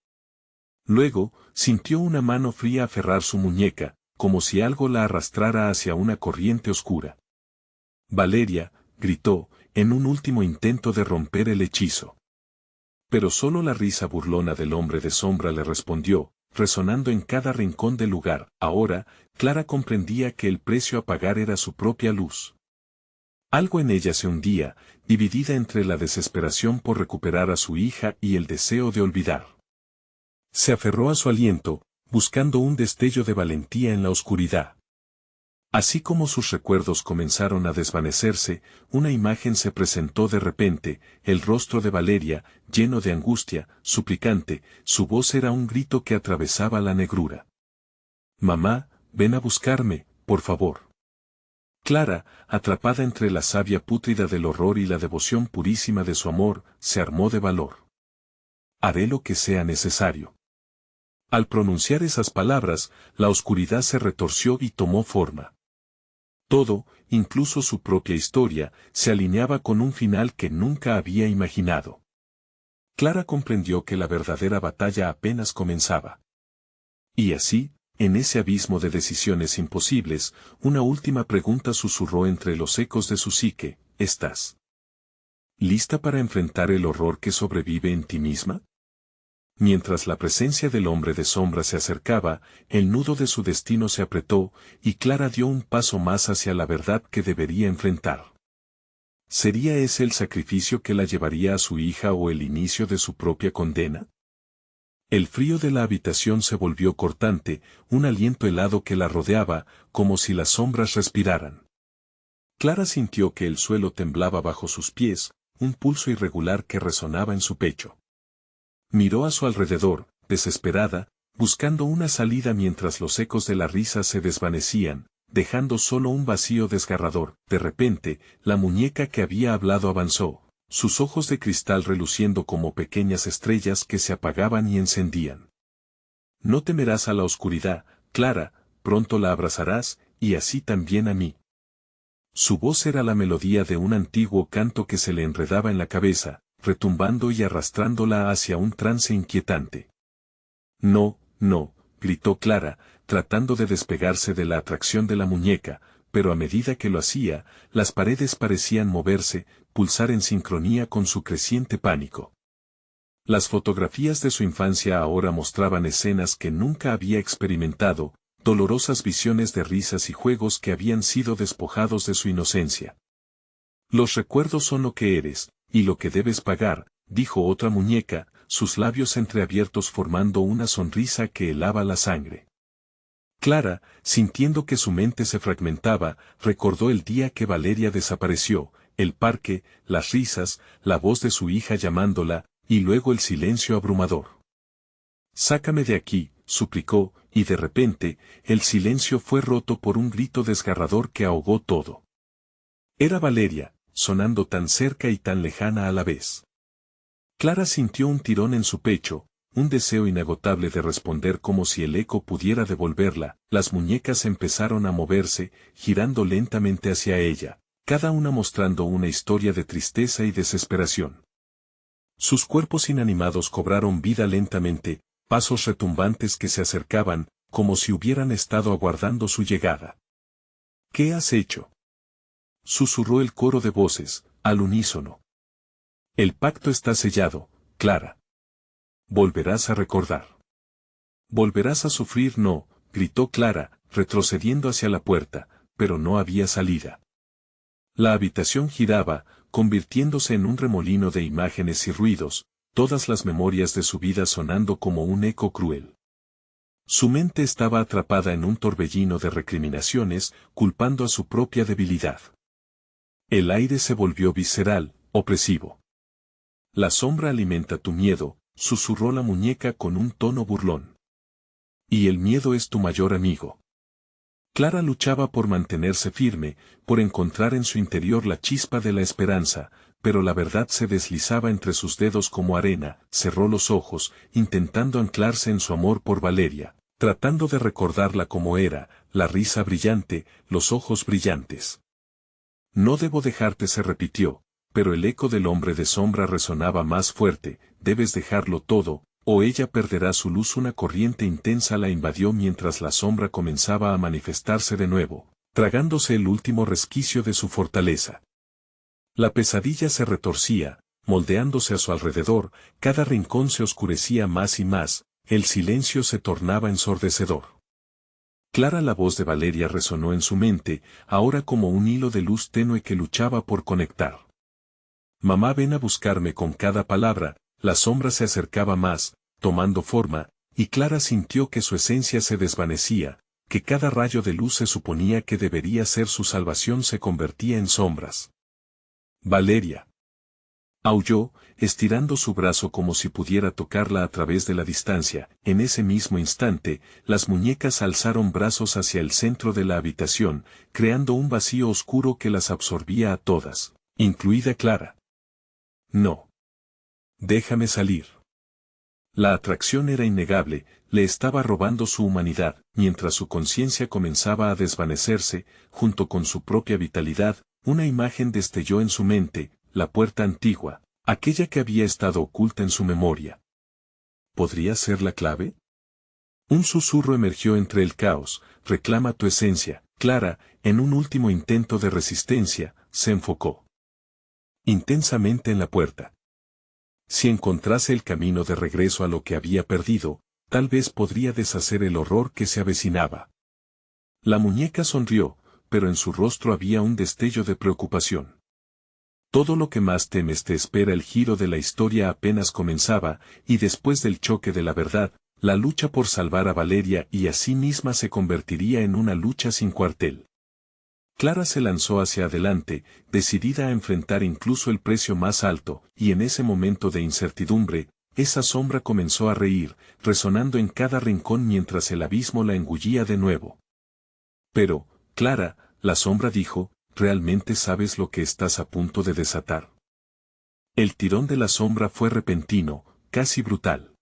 Luego, sintió una mano fría aferrar su muñeca, como si algo la arrastrara hacia una corriente oscura. «Valeria», gritó, en un último intento de romper el hechizo. Pero solo la risa burlona del hombre de sombra le respondió, resonando en cada rincón del lugar. Ahora, Clara comprendía que el precio a pagar era su propia luz. Algo en ella se hundía, dividida entre la desesperación por recuperar a su hija y el deseo de olvidar. Se aferró a su aliento, buscando un destello de valentía en la oscuridad. Así como sus recuerdos comenzaron a desvanecerse, una imagen se presentó de repente, el rostro de Valeria, lleno de angustia, suplicante. Su voz era un grito que atravesaba la negrura. «Mamá, ven a buscarme, por favor». Clara, atrapada entre la savia pútrida del horror y la devoción purísima de su amor, se armó de valor. «Haré lo que sea necesario». Al pronunciar esas palabras, la oscuridad se retorció y tomó forma. Todo, incluso su propia historia, se alineaba con un final que nunca había imaginado. Clara comprendió que la verdadera batalla apenas comenzaba. Y así, en ese abismo de decisiones imposibles, una última pregunta susurró entre los ecos de su psique: ¿estás lista para enfrentar el horror que sobrevive en ti misma? Mientras la presencia del hombre de sombra se acercaba, el nudo de su destino se apretó, y Clara dio un paso más hacia la verdad que debería enfrentar. ¿Sería ese el sacrificio que la llevaría a su hija o el inicio de su propia condena? El frío de la habitación se volvió cortante, un aliento helado que la rodeaba, como si las sombras respiraran. Clara sintió que el suelo temblaba bajo sus pies, un pulso irregular que resonaba en su pecho. Miró a su alrededor, desesperada, buscando una salida mientras los ecos de la risa se desvanecían, dejando solo un vacío desgarrador. De repente, la muñeca que había hablado avanzó, sus ojos de cristal reluciendo como pequeñas estrellas que se apagaban y encendían. No temerás a la oscuridad, Clara, pronto la abrazarás, y así también a mí. Su voz era la melodía de un antiguo canto que se le enredaba en la cabeza, retumbando y arrastrándola hacia un trance inquietante. No, no, gritó Clara, tratando de despegarse de la atracción de la muñeca, pero a medida que lo hacía, las paredes parecían moverse, pulsar en sincronía con su creciente pánico. Las fotografías de su infancia ahora mostraban escenas que nunca había experimentado, dolorosas visiones de risas y juegos que habían sido despojados de su inocencia. Los recuerdos son lo que eres, y lo que debes pagar, dijo otra muñeca, sus labios entreabiertos formando una sonrisa que helaba la sangre. Clara, sintiendo que su mente se fragmentaba, recordó el día que Valeria desapareció, el parque, las risas, la voz de su hija llamándola, y luego el silencio abrumador. «Sácame de aquí», suplicó, y de repente, el silencio fue roto por un grito desgarrador que ahogó todo. Era Valeria, sonando tan cerca y tan lejana a la vez. Clara sintió un tirón en su pecho, un deseo inagotable de responder como si el eco pudiera devolverla. Las muñecas empezaron a moverse, girando lentamente hacia ella, cada una mostrando una historia de tristeza y desesperación. Sus cuerpos inanimados cobraron vida lentamente, pasos retumbantes que se acercaban, como si hubieran estado aguardando su llegada. «¿Qué has hecho?», susurró el coro de voces, al unísono. «El pacto está sellado, Clara. Volverás a recordar. Volverás a sufrir». «No», gritó Clara, retrocediendo hacia la puerta, pero no había salida. La habitación giraba, convirtiéndose en un remolino de imágenes y ruidos, todas las memorias de su vida sonando como un eco cruel. Su mente estaba atrapada en un torbellino de recriminaciones, culpando a su propia debilidad. El aire se volvió visceral, opresivo. «La sombra alimenta tu miedo», susurró la muñeca con un tono burlón. «Y el miedo es tu mayor amigo». Clara luchaba por mantenerse firme, por encontrar en su interior la chispa de la esperanza, pero la verdad se deslizaba entre sus dedos como arena. Cerró los ojos, intentando anclarse en su amor por Valeria, tratando de recordarla como era, la risa brillante, los ojos brillantes. «No debo dejarte», se repitió, pero el eco del hombre de sombra resonaba más fuerte. «Debes dejarlo todo, o ella perderá su luz». Una corriente intensa la invadió mientras la sombra comenzaba a manifestarse de nuevo, tragándose el último resquicio de su fortaleza. La pesadilla se retorcía, moldeándose a su alrededor, cada rincón se oscurecía más y más, el silencio se tornaba ensordecedor. Clara, la voz de Valeria resonó en su mente, ahora como un hilo de luz tenue que luchaba por conectar. «Mamá, ven a buscarme». Con cada palabra, la sombra se acercaba más, tomando forma, y Clara sintió que su esencia se desvanecía, que cada rayo de luz se suponía que debería ser su salvación se convertía en sombras. «Valeria», aulló, estirando su brazo como si pudiera tocarla a través de la distancia. En ese mismo instante, las muñecas alzaron brazos hacia el centro de la habitación, creando un vacío oscuro que las absorbía a todas, incluida Clara. «No. Déjame salir». La atracción era innegable, le estaba robando su humanidad, mientras su conciencia comenzaba a desvanecerse, junto con su propia vitalidad, una imagen destelló en su mente, la puerta antigua, aquella que había estado oculta en su memoria. ¿Podría ser la clave? Un susurro emergió entre el caos, reclama tu esencia. Clara, en un último intento de resistencia, se enfocó intensamente en la puerta. Si encontrase el camino de regreso a lo que había perdido, tal vez podría deshacer el horror que se avecinaba. La muñeca sonrió, pero en su rostro había un destello de preocupación. Todo lo que más temes te espera. El giro de la historia apenas comenzaba, y después del choque de la verdad, la lucha por salvar a Valeria y a sí misma se convertiría en una lucha sin cuartel. Clara se lanzó hacia adelante, decidida a enfrentar incluso el precio más alto, y en ese momento de incertidumbre, esa sombra comenzó a reír, resonando en cada rincón mientras el abismo la engullía de nuevo. Pero, Clara, la sombra dijo, ¿realmente sabes lo que estás a punto de desatar? El tirón de la sombra fue repentino, casi brutal.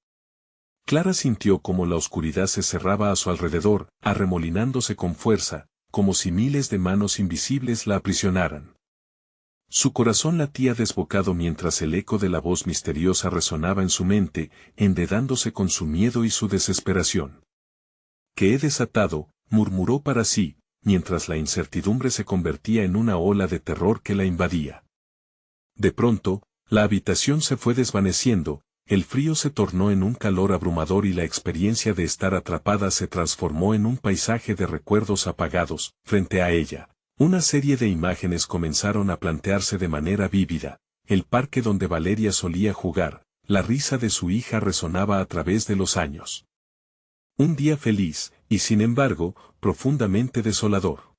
Clara sintió como la oscuridad se cerraba a su alrededor, arremolinándose con fuerza, como si miles de manos invisibles la aprisionaran. Su corazón latía desbocado mientras el eco de la voz misteriosa resonaba en su mente, enredándose con su miedo y su desesperación. «¿Qué he desatado?», murmuró para sí, mientras la incertidumbre se convertía en una ola de terror que la invadía. De pronto, la habitación se fue desvaneciendo, el frío se tornó en un calor abrumador y la experiencia de estar atrapada se transformó en un paisaje de recuerdos apagados. Frente a ella, una serie de imágenes comenzaron a plantearse de manera vívida: el parque donde Valeria solía jugar, la risa de su hija resonaba a través de los años. Un día feliz, y sin embargo, profundamente desolador.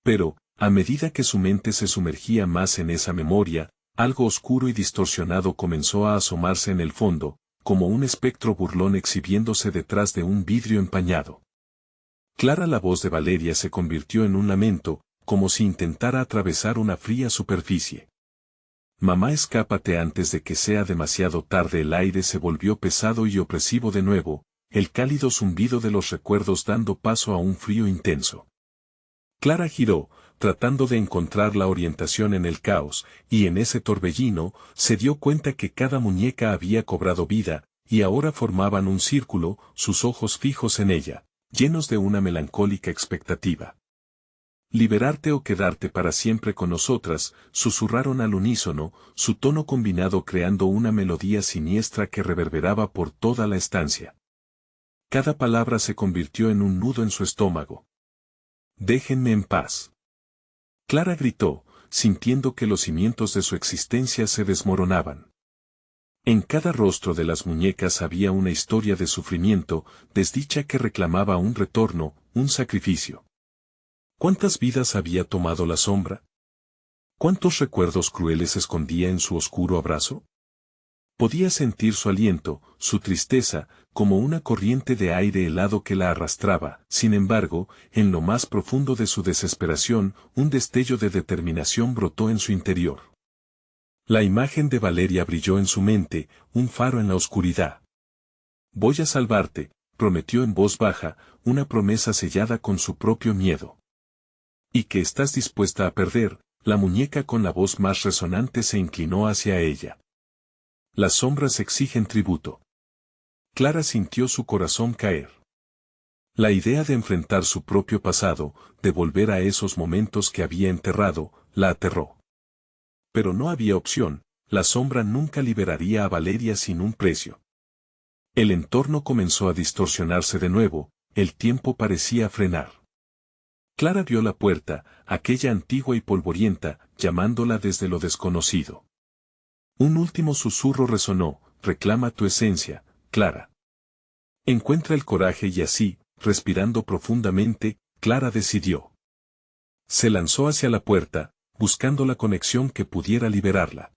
Pero, a medida que su mente se sumergía más en esa memoria, algo oscuro y distorsionado comenzó a asomarse en el fondo, como un espectro burlón exhibiéndose detrás de un vidrio empañado. Clara, la voz de Valeria se convirtió en un lamento, como si intentara atravesar una fría superficie. «Mamá, escápate antes de que sea demasiado tarde». El aire se volvió pesado y opresivo de nuevo, el cálido zumbido de los recuerdos dando paso a un frío intenso. Clara giró, tratando de encontrar la orientación en el caos, y en ese torbellino, se dio cuenta que cada muñeca había cobrado vida, y ahora formaban un círculo, sus ojos fijos en ella, llenos de una melancólica expectativa. «Liberarte o quedarte para siempre con nosotras», susurraron al unísono, su tono combinado creando una melodía siniestra que reverberaba por toda la estancia. Cada palabra se convirtió en un nudo en su estómago. «Déjenme en paz». Clara gritó, sintiendo que los cimientos de su existencia se desmoronaban. En cada rostro de las muñecas había una historia de sufrimiento, desdicha que reclamaba un retorno, un sacrificio. ¿Cuántas vidas había tomado la sombra? ¿Cuántos recuerdos crueles escondía en su oscuro abrazo? Podía sentir su aliento, su tristeza, como una corriente de aire helado que la arrastraba. Sin embargo, en lo más profundo de su desesperación, un destello de determinación brotó en su interior. La imagen de Valeria brilló en su mente, un faro en la oscuridad. «Voy a salvarte», prometió en voz baja, una promesa sellada con su propio miedo. «¿Y qué estás dispuesta a perder?». La muñeca con la voz más resonante se inclinó hacia ella. «Las sombras exigen tributo». Clara sintió su corazón caer. La idea de enfrentar su propio pasado, de volver a esos momentos que había enterrado, la aterró. Pero no había opción, la sombra nunca liberaría a Valeria sin un precio. El entorno comenzó a distorsionarse de nuevo, el tiempo parecía frenar. Clara vio la puerta, aquella antigua y polvorienta, llamándola desde lo desconocido. Un último susurro resonó: «Reclama tu esencia, Clara. Encuentra el coraje». Y así, respirando profundamente, Clara decidió. Se lanzó hacia la puerta, buscando la conexión que pudiera liberarla.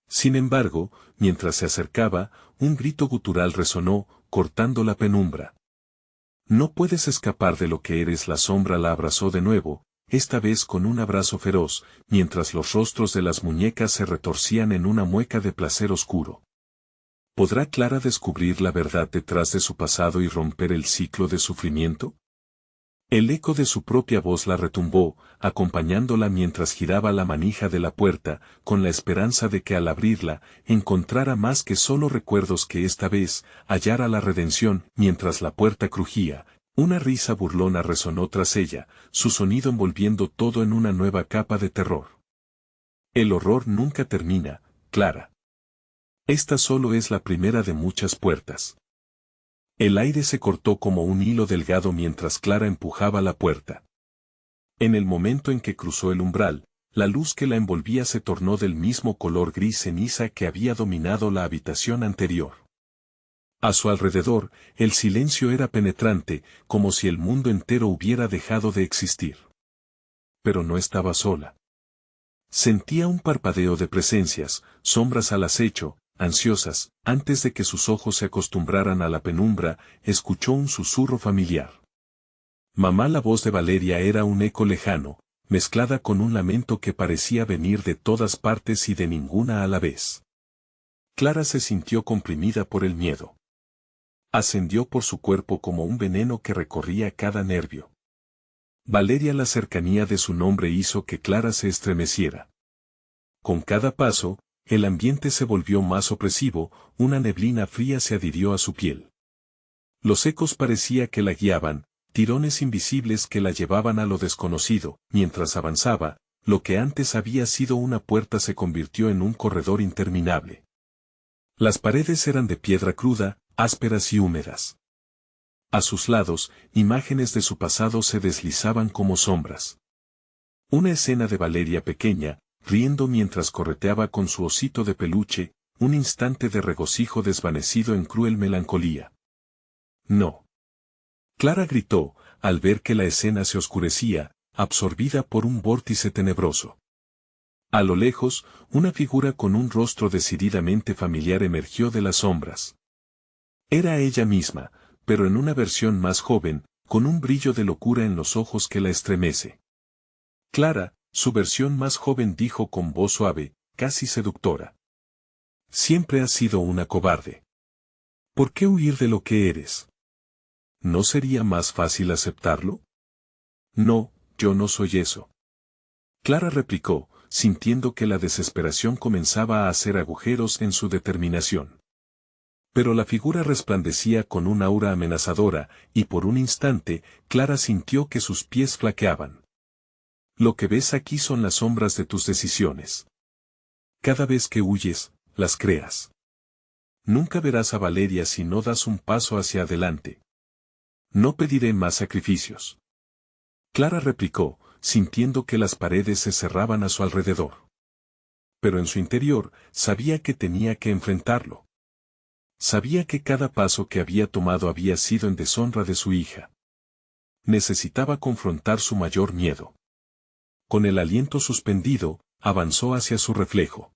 Sin embargo, mientras se acercaba, un grito gutural resonó, cortando la penumbra. «No puedes escapar de lo que eres». La sombra la abrazó de nuevo, esta vez con un abrazo feroz, mientras los rostros de las muñecas se retorcían en una mueca de placer oscuro. ¿Podrá Clara descubrir la verdad detrás de su pasado y romper el ciclo de sufrimiento? El eco de su propia voz la retumbó, acompañándola mientras giraba la manija de la puerta, con la esperanza de que al abrirla, encontrara más que solo recuerdos, que esta vez hallara la redención. Mientras la puerta crujía, una risa burlona resonó tras ella, su sonido envolviendo todo en una nueva capa de terror. El horror nunca termina, Clara. Esta solo es la primera de muchas puertas. El aire se cortó como un hilo delgado mientras Clara empujaba la puerta. En el momento en que cruzó el umbral, la luz que la envolvía se tornó del mismo color gris ceniza que había dominado la habitación anterior. A su alrededor, el silencio era penetrante, como si el mundo entero hubiera dejado de existir. Pero no estaba sola. Sentía un parpadeo de presencias, sombras al acecho, ansiosas. Antes de que sus ojos se acostumbraran a la penumbra, escuchó un susurro familiar. Mamá. La voz de Valeria era un eco lejano, mezclada con un lamento que parecía venir de todas partes y de ninguna a la vez. Clara se sintió comprimida por el miedo. Ascendió por su cuerpo como un veneno que recorría cada nervio. Valeria. La cercanía de su nombre hizo que Clara se estremeciera. Con cada paso, el ambiente se volvió más opresivo, una neblina fría se adhirió a su piel. Los ecos parecía que la guiaban, tirones invisibles que la llevaban a lo desconocido. Mientras avanzaba, lo que antes había sido una puerta se convirtió en un corredor interminable. Las paredes eran de piedra cruda, ásperas y húmedas. A sus lados, imágenes de su pasado se deslizaban como sombras. Una escena de Valeria pequeña, riendo mientras correteaba con su osito de peluche, un instante de regocijo desvanecido en cruel melancolía. No. Clara gritó, al ver que la escena se oscurecía, absorbida por un vórtice tenebroso. A lo lejos, una figura con un rostro decididamente familiar emergió de las sombras. Era ella misma, pero en una versión más joven, con un brillo de locura en los ojos que la estremece. Clara, su versión más joven, dijo con voz suave, casi seductora. Siempre has sido una cobarde. ¿Por qué huir de lo que eres? ¿No sería más fácil aceptarlo? No, yo no soy eso. Clara replicó, sintiendo que la desesperación comenzaba a hacer agujeros en su determinación. Pero la figura resplandecía con un aura amenazadora, y por un instante, Clara sintió que sus pies flaqueaban. Lo que ves aquí son las sombras de tus decisiones. Cada vez que huyes, las creas. Nunca verás a Valeria si no das un paso hacia adelante. No pediré más sacrificios. Clara replicó, sintiendo que las paredes se cerraban a su alrededor. Pero en su interior, sabía que tenía que enfrentarlo. Sabía que cada paso que había tomado había sido en deshonra de su hija. Necesitaba confrontar su mayor miedo. Con el aliento suspendido, avanzó hacia su reflejo.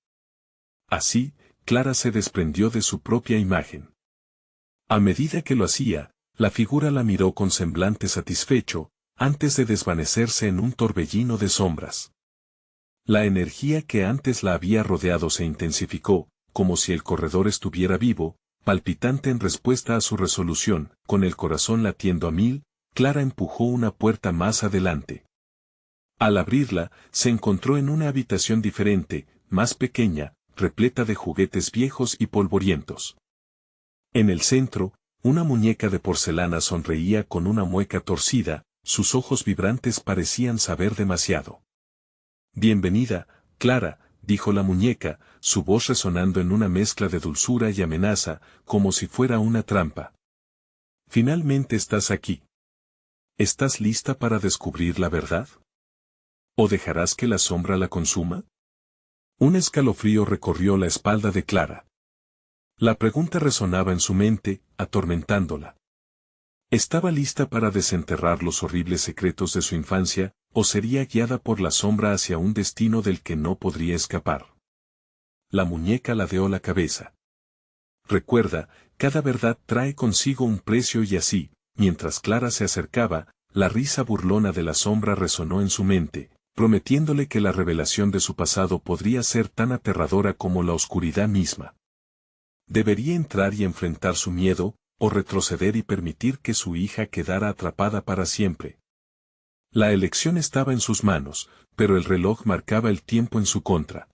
Así, Clara se desprendió de su propia imagen. A medida que lo hacía, la figura la miró con semblante satisfecho, antes de desvanecerse en un torbellino de sombras. La energía que antes la había rodeado se intensificó, como si el corredor estuviera vivo, palpitante en respuesta a su resolución. Con el corazón latiendo a mil, Clara empujó una puerta más adelante. Al abrirla, se encontró en una habitación diferente, más pequeña, repleta de juguetes viejos y polvorientos. En el centro, una muñeca de porcelana sonreía con una mueca torcida, sus ojos vibrantes parecían saber demasiado. Bienvenida, Clara, dijo la muñeca, su voz resonando en una mezcla de dulzura y amenaza, como si fuera una trampa. Finalmente estás aquí. ¿Estás lista para descubrir la verdad? ¿O dejarás que la sombra la consuma? Un escalofrío recorrió la espalda de Clara. La pregunta resonaba en su mente, atormentándola. ¿Estaba lista para desenterrar los horribles secretos de su infancia, o sería guiada por la sombra hacia un destino del que no podría escapar? La muñeca ladeó la cabeza. Recuerda, cada verdad trae consigo un precio, y así, mientras Clara se acercaba, la risa burlona de la sombra resonó en su mente, prometiéndole que la revelación de su pasado podría ser tan aterradora como la oscuridad misma. Debería entrar y enfrentar su miedo, o retroceder y permitir que su hija quedara atrapada para siempre. La elección estaba en sus manos, pero el reloj marcaba el tiempo en su contra.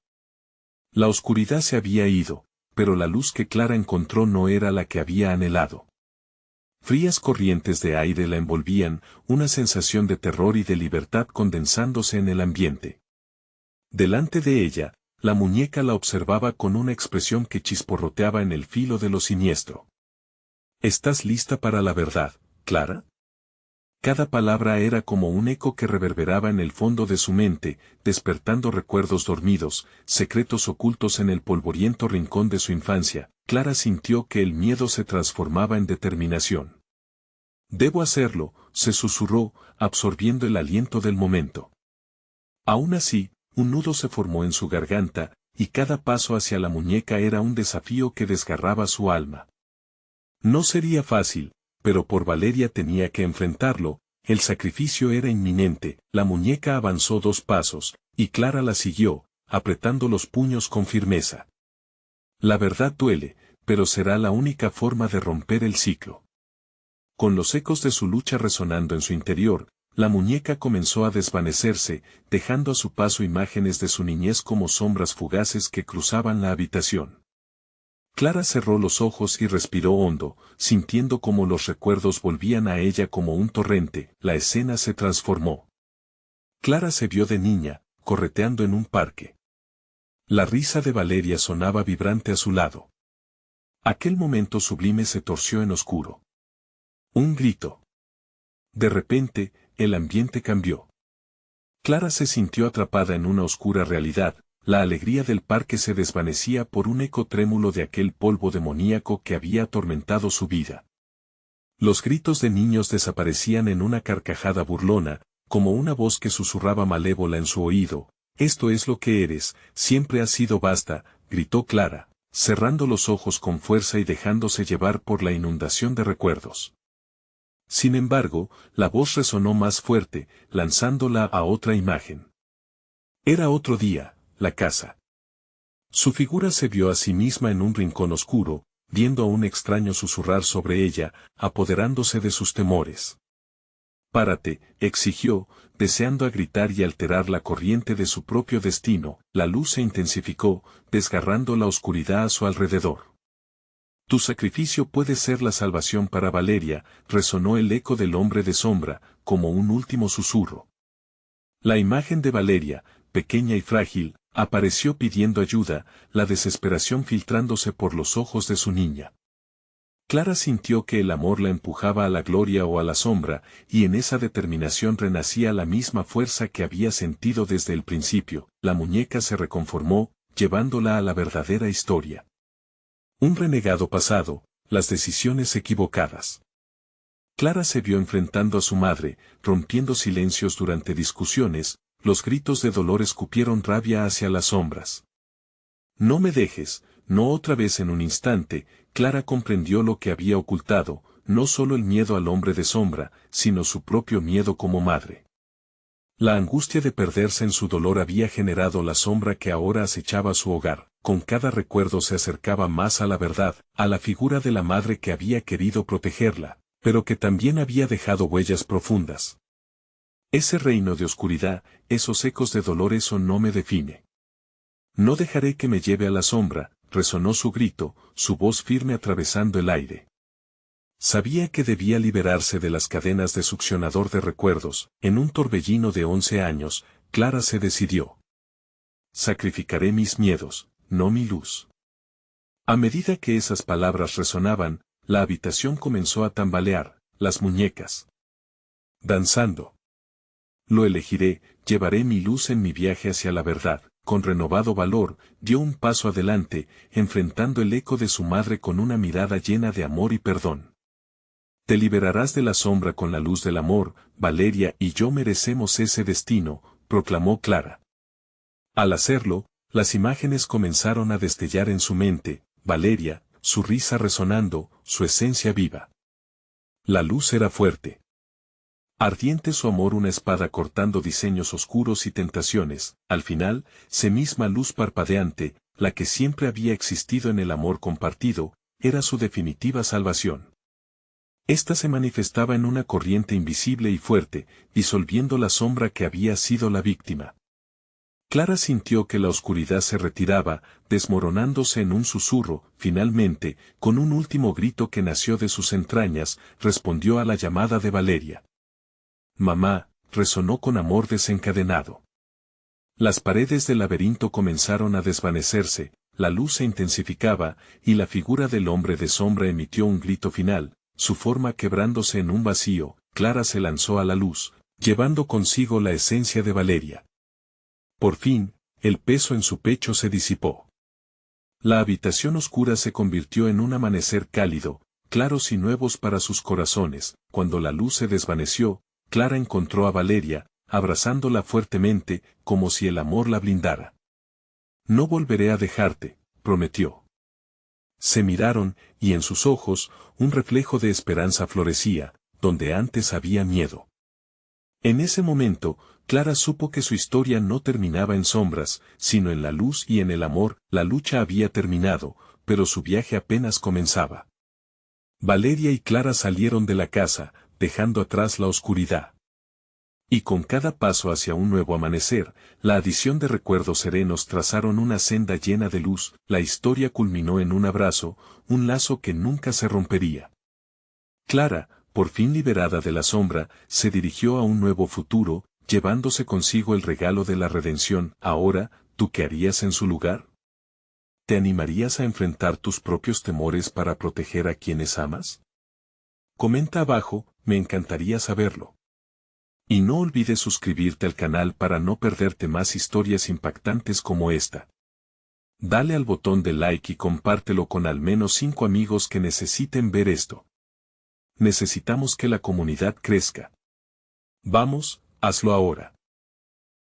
La oscuridad se había ido, pero la luz que Clara encontró no era la que había anhelado. Frías corrientes de aire la envolvían, una sensación de terror y de libertad condensándose en el ambiente. Delante de ella, la muñeca la observaba con una expresión que chisporroteaba en el filo de lo siniestro. ¿Estás lista para la verdad, Clara? Cada palabra era como un eco que reverberaba en el fondo de su mente, despertando recuerdos dormidos, secretos ocultos en el polvoriento rincón de su infancia. Clara sintió que el miedo se transformaba en determinación. Debo hacerlo, se susurró, absorbiendo el aliento del momento. Aún así, un nudo se formó en su garganta, y cada paso hacia la muñeca era un desafío que desgarraba su alma. No sería fácil, pero por Valeria tenía que enfrentarlo, el sacrificio era inminente. La muñeca avanzó 2 pasos, y Clara la siguió, apretando los puños con firmeza. La verdad duele, pero será la única forma de romper el ciclo. Con los ecos de su lucha resonando en su interior, la muñeca comenzó a desvanecerse, dejando a su paso imágenes de su niñez como sombras fugaces que cruzaban la habitación. Clara cerró los ojos y respiró hondo, sintiendo cómo los recuerdos volvían a ella como un torrente. La escena se transformó. Clara se vio de niña, correteando en un parque. La risa de Valeria sonaba vibrante a su lado. Aquel momento sublime se torció en oscuro. Un grito. De repente, el ambiente cambió. Clara se sintió atrapada en una oscura realidad. La alegría del parque se desvanecía por un eco trémulo de aquel polvo demoníaco que había atormentado su vida. Los gritos de niños desaparecían en una carcajada burlona, como una voz que susurraba malévola en su oído. «Esto es lo que eres, siempre has sido basta», gritó Clara, cerrando los ojos con fuerza y dejándose llevar por la inundación de recuerdos. Sin embargo, la voz resonó más fuerte, lanzándola a otra imagen. Era otro día. La casa. Su figura se vio a sí misma en un rincón oscuro, viendo a un extraño susurrar sobre ella, apoderándose de sus temores. «Párate», exigió, deseando gritar y alterar la corriente de su propio destino. La luz se intensificó, desgarrando la oscuridad a su alrededor. «Tu sacrificio puede ser la salvación para Valeria», resonó el eco del hombre de sombra, como un último susurro. La imagen de Valeria, pequeña y frágil, apareció pidiendo ayuda, la desesperación filtrándose por los ojos de su niña. Clara sintió que el amor la empujaba a la gloria o a la sombra, y en esa determinación renacía la misma fuerza que había sentido desde el principio. La muñeca se reconformó, llevándola a la verdadera historia. Un renegado pasado, las decisiones equivocadas. Clara se vio enfrentando a su madre, rompiendo silencios durante discusiones. Los gritos de dolor escupieron rabia hacia las sombras. «No me dejes», no otra vez. En un instante, Clara comprendió lo que había ocultado, no solo el miedo al hombre de sombra, sino su propio miedo como madre. La angustia de perderse en su dolor había generado la sombra que ahora acechaba su hogar. Con cada recuerdo se acercaba más a la verdad, a la figura de la madre que había querido protegerla, pero que también había dejado huellas profundas. Ese reino de oscuridad, esos ecos de dolor, eso no me define. No dejaré que me lleve a la sombra, resonó su grito, su voz firme atravesando el aire. Sabía que debía liberarse de las cadenas de succionador de recuerdos. En un torbellino de 11 años, Clara se decidió. Sacrificaré mis miedos, no mi luz. A medida que esas palabras resonaban, la habitación comenzó a tambalear, las muñecas danzando. Lo elegiré, llevaré mi luz en mi viaje hacia la verdad. Con renovado valor, dio un paso adelante, enfrentando el eco de su madre con una mirada llena de amor y perdón. Te liberarás de la sombra con la luz del amor, Valeria y yo merecemos ese destino, proclamó Clara. Al hacerlo, las imágenes comenzaron a destellar en su mente, Valeria, su risa resonando, su esencia viva. La luz era fuerte. Ardiente su amor, una espada cortando diseños oscuros y tentaciones. Al final, se misma luz parpadeante, la que siempre había existido en el amor compartido, era su definitiva salvación. Esta se manifestaba en una corriente invisible y fuerte, disolviendo la sombra que había sido la víctima. Clara sintió que la oscuridad se retiraba, desmoronándose en un susurro. Finalmente, con un último grito que nació de sus entrañas, respondió a la llamada de Valeria. «Mamá», resonó con amor desencadenado. Las paredes del laberinto comenzaron a desvanecerse, la luz se intensificaba, y la figura del hombre de sombra emitió un grito final. Su forma quebrándose en un vacío, Clara se lanzó a la luz, llevando consigo la esencia de Valeria. Por fin, el peso en su pecho se disipó. La habitación oscura se convirtió en un amanecer cálido, claros y nuevos para sus corazones. Cuando la luz se desvaneció, Clara encontró a Valeria, abrazándola fuertemente, como si el amor la blindara. «No volveré a dejarte», prometió. Se miraron, y en sus ojos, un reflejo de esperanza florecía, donde antes había miedo. En ese momento, Clara supo que su historia no terminaba en sombras, sino en la luz y en el amor. La lucha había terminado, pero su viaje apenas comenzaba. Valeria y Clara salieron de la casa, dejando atrás la oscuridad. Y con cada paso hacia un nuevo amanecer, la adición de recuerdos serenos trazaron una senda llena de luz. La historia culminó en un abrazo, un lazo que nunca se rompería. Clara, por fin liberada de la sombra, se dirigió a un nuevo futuro, llevándose consigo el regalo de la redención. Ahora, ¿tú qué harías en su lugar? ¿Te animarías a enfrentar tus propios temores para proteger a quienes amas? Comenta abajo, me encantaría saberlo. Y no olvides suscribirte al canal para no perderte más historias impactantes como esta. Dale al botón de like y compártelo con al menos 5 amigos que necesiten ver esto. Necesitamos que la comunidad crezca. Vamos, hazlo ahora.